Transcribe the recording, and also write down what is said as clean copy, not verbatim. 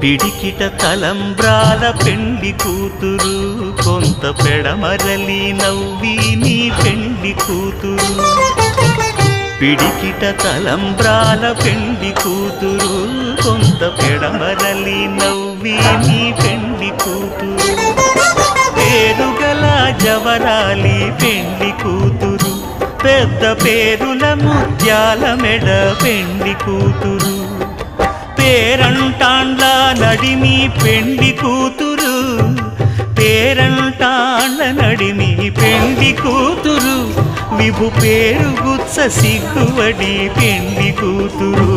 పిడికిట తలంబ్రాల పెండి కూతురు కొంత పెడమరలి నవ్వి నీ పెండి కూతురు పిడికిట తలంబ్రాల పెండి కూతురు కొంత పెడమరలి నవ్వి నీ పెండి కూతురు పేరుగల జవరాలి పెండి కూతురు పెద్ద పేరుల ముత్యాల మెడ పెండి కూతురు పేరంటాండ్ల నడిమి పెండి కూతురు పేరంటాండ్ల నడిమి పెండి కూతురు విభు పేరు గుత్స సిగ్గువడి పెండి కూతురు